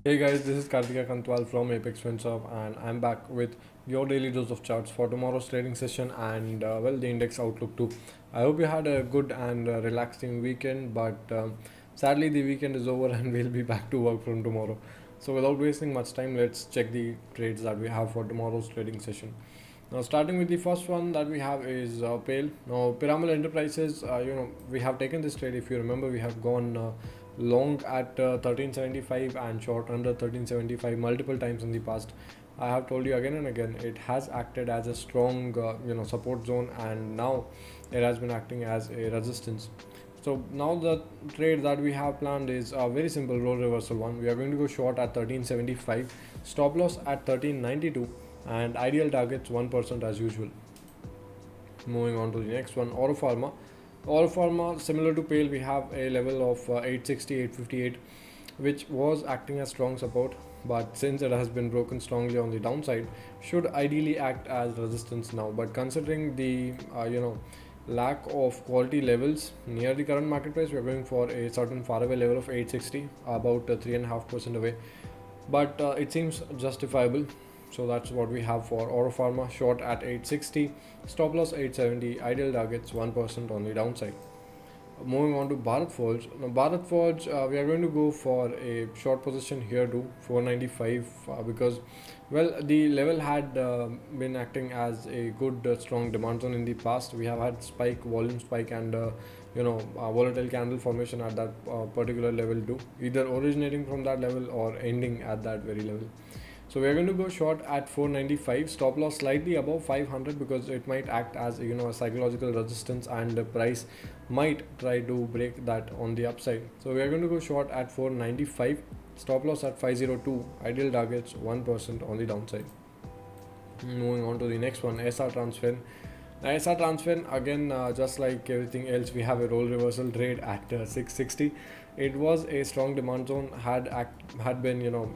Hey guys, this is Kartika Kantwal from Apex FinServe and I'm back with your daily dose of charts for tomorrow's trading session and the index outlook too. I hope you had a good and relaxing weekend, but sadly the weekend is over and we'll be back to work from tomorrow. So without wasting much time, let's check the trades that we have for tomorrow's trading session. Now, starting with the first one that we have is PALE. Now, Piramal Enterprises, we have taken this trade. If you remember, we have gone long at 1375 and short under 1375 multiple times in the past. I have told you again and again, it has acted as a strong, support zone, and now it has been acting as a resistance. So now the trade that we have planned is a very simple role reversal one. We are going to go short at 1375, stop loss at 1392 and ideal targets 1% as usual. Moving on to the next one, Oro Pharma, similar to PALE, we have a level of 860, 858, which was acting as strong support, but since it has been broken strongly on the downside, should ideally act as resistance now. But considering the lack of quality levels near the current market price, we are going for a certain faraway level of 860, about 3.5% away. But it seems justifiable. So that's what we have for Oro Pharma, short at 860, stop loss 870, ideal targets 1% on the downside. Moving on to Bharat Forge. Now, Bharat Forge, we are going to go for a short position here to 495 because, well, the level had been acting as a good, strong demand zone in the past. We have had volume spike, and volatile candle formation at that particular level too, either originating from that level or ending at that very level. So we are going to go short at 495, stop loss slightly above 500 because it might act as a psychological resistance and the price might try to break that on the upside. So we are going to go short at 495, stop loss at 502, ideal targets 1% on the downside. Moving on to the next one, SR Transfer. Now, SR Transfer again, just like everything else, we have a role reversal trade at 660. It was a strong demand zone, had been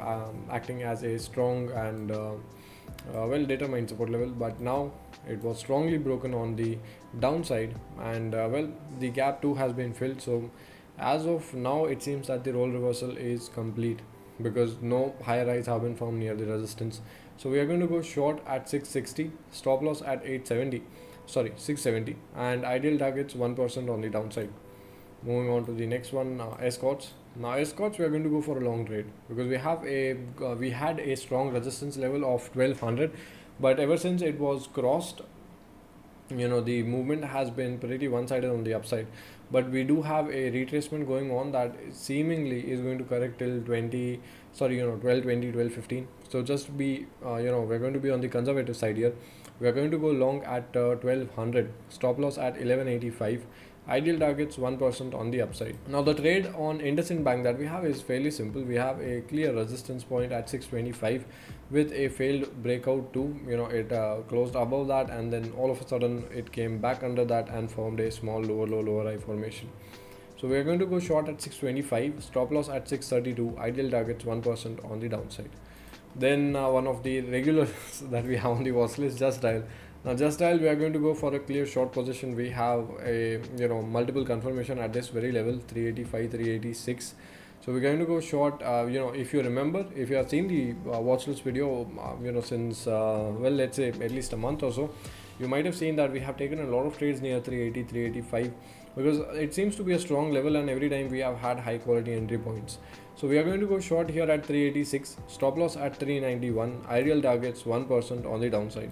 acting as a strong and well determined support level, but now it was strongly broken on the downside, and the gap too has been filled. So as of now, it seems that the role reversal is complete because no higher highs have been found near the resistance. So we are going to go short at 660, stop loss at 670, and ideal targets 1% on the downside. Moving on to the next one, Escorts. Now Escorts, we are going to go for a long trade because we had a strong resistance level of 1200, but ever since it was crossed, the movement has been pretty one-sided on the upside. But we do have a retracement going on that seemingly is going to correct till 1220, 1215. So just be we're going to be on the conservative side here. We are going to go long at 1200, stop loss at 1185. Ideal targets 1% on the upside. Now the trade on IndusInd Bank that we have is fairly simple. We have a clear resistance point at 625 with a failed breakout too. It closed above that and then all of a sudden it came back under that and formed a small lower low lower high formation. So we are going to go short at 625, stop loss at 632, ideal targets 1% on the downside. Then one of the regulars that we have on the watch list, Just Dial. Now Just Dial, we are going to go for a clear short position. We have a multiple confirmation at this very level, 385, 386. So we're going to go short. If you remember, if you have seen the watch list video, since let's say at least a month or so, you might have seen that we have taken a lot of trades near 380, 385 because it seems to be a strong level, and every time we have had high quality entry points. So we are going to go short here at 386, stop loss at 391, ideal targets 1% on the downside.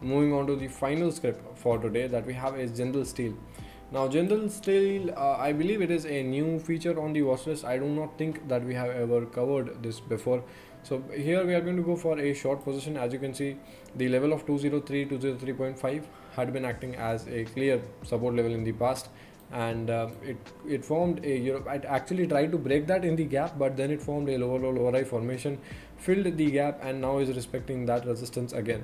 Moving on to the final script for today that we have is Jindal Steel. Now Jindal Steel, I believe it is a new feature on the watch list. I do not think that we have ever covered this before. So here we are going to go for a short position. As you can see, the level of 203, 203.5 had been acting as a clear support level in the past, and it formed it actually tried to break that in the gap, but then it formed a lower low lower high formation, filled the gap, and now is respecting that resistance again.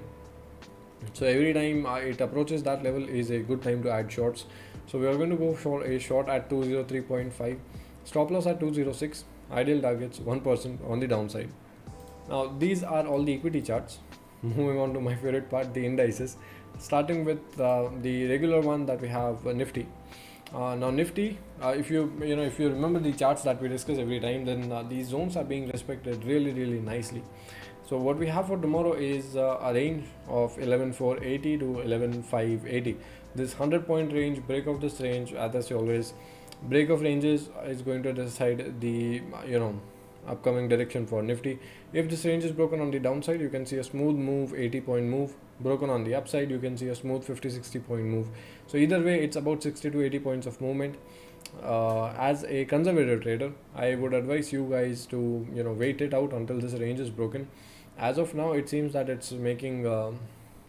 So every time it approaches that level is a good time to add shorts. So we are going to go for a short at 203.5, stop loss at 206, ideal targets 1% on the downside. Now these are all the equity charts. Moving on to my favorite part, the indices, starting with the regular one that we have, Nifty. Now Nifty, if you remember the charts that we discuss every time, then these zones are being respected really nicely. So what we have for tomorrow is a range of 11,480 to 11,580. This 100-point range, break of this range, as always, break of ranges is going to decide the upcoming direction for Nifty. If this range is broken on the downside, you can see a smooth move, 80-point move. Broken on the upside, you can see a smooth 50-60-point move. So either way, it's about 60 to 80 points of movement. As a conservative trader, I would advise you guys to wait it out until this range is broken. As of now, it seems that it's making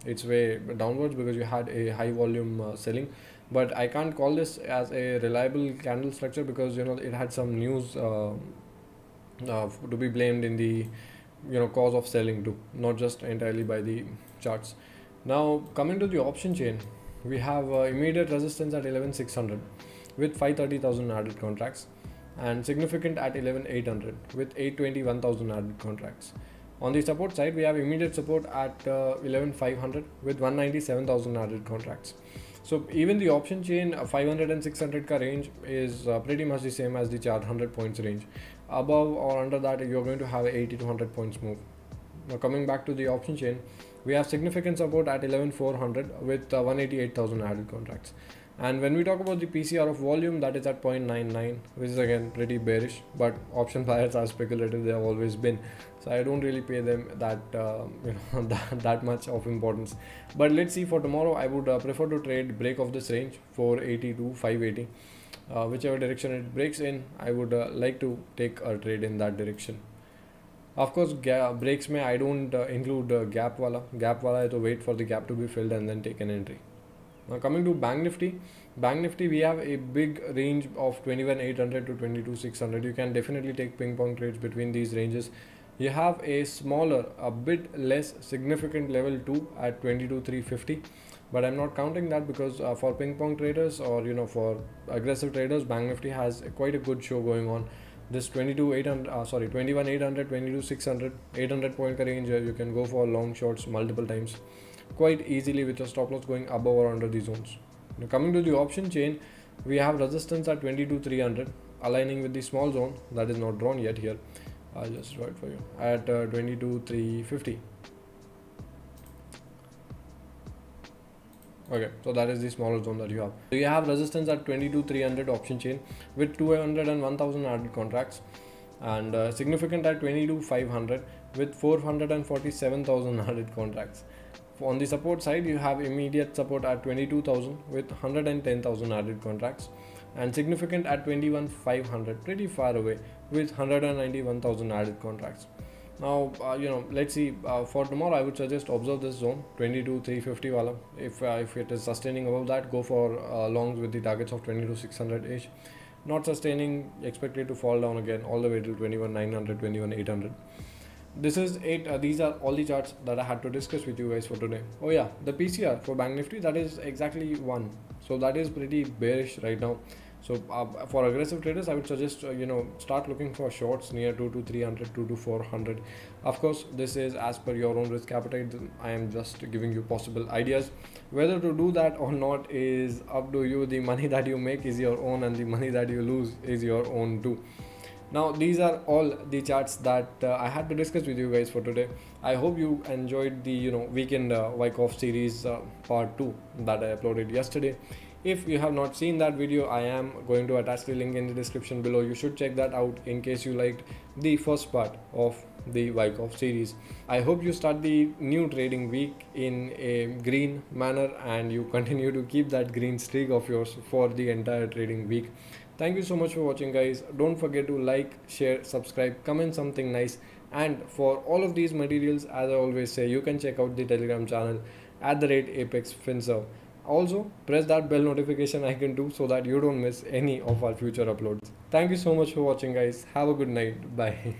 its way downwards because you had a high volume selling, but I can't call this as a reliable candle structure because it had some news to be blamed in the cause of selling too, not just entirely by the charts. Now coming to the option chain, we have immediate resistance at 11,600 with 530,000 added contracts, and significant at 11,800 with 821,000 added contracts. On the support side, we have immediate support at 11,500 with 197,000 added contracts. So even the option chain 500 and 600 ka range is pretty much the same as the chart 100 points range. Above or under that, you're going to have 80 to 100 points move. Now coming back to the option chain, we have significant support at 11,400 with 188,000 added contracts. And when we talk about the PCR of volume, that is at 0.99, which is again pretty bearish, but option buyers are speculative, they have always been. So I don't really pay them that that much of importance. But let's see for tomorrow. I would prefer to trade break of this range 480 to 580. Whichever direction it breaks in, I would like to take a trade in that direction. Of course, breaks may I don't include gap wala. Gap wala, I have to wait for the gap to be filled and then take an entry. Now coming to Bank Nifty, we have a big range of 21,800 to 22,600. You can definitely take ping pong trades between these ranges. You have a smaller, a bit less significant level 2 at 22,350, but I'm not counting that because for ping pong traders or for aggressive traders, Bank Nifty has quite a good show going on. This 21,800, 22,600, 800 point range, you can go for long shorts multiple times quite easily with your stop loss going above or under the zones. Now coming to the option chain, we have resistance at 22,300 aligning with the small zone that is not drawn yet here. I'll just draw it for you at 22,350. Okay, so that is the smaller zone that you have. So you have resistance at 22,300 option chain with 201,000 added contracts, and significant at 22,500 with 447,000 added contracts. On the support side, you have immediate support at 22,000 with 110,000 added contracts, and significant at 21,500, pretty far away, with 191,000 added contracts. Now let's see for tomorrow. I would suggest observe this zone 22,350 wala. If it is sustaining above that, go for longs with the targets of 22,600 ish. Not sustaining, expect it to fall down again all the way to 21,900, 21,800. This is it. These are all the charts that I had to discuss with you guys for today. Oh yeah, the PCR for Bank Nifty, that is exactly 1. So that is pretty bearish right now. So for aggressive traders, I would suggest start looking for shorts near 2 to 300, 2 to 400. Of course, this is as per your own risk appetite. I am just giving you possible ideas. Whether to do that or not is up to you. The money that you make is your own, and the money that you lose is your own too. Now these are all the charts that I had to discuss with you guys for today. I hope you enjoyed the weekend Wyckoff series part 2 that I uploaded yesterday. If you have not seen that video, I am going to attach the link in the description below. You should check that out in case you liked the first part of the Wyckoff series. I hope you start the new trading week in a green manner and you continue to keep that green streak of yours for the entire trading week. Thank you so much for watching, guys. Don't forget to like, share, subscribe, comment something nice. And for all of these materials, as I always say, you can check out the Telegram channel at the rate Apex FinServe. Also, press that bell notification icon too so that you don't miss any of our future uploads. Thank you so much for watching, guys. Have a good night. Bye.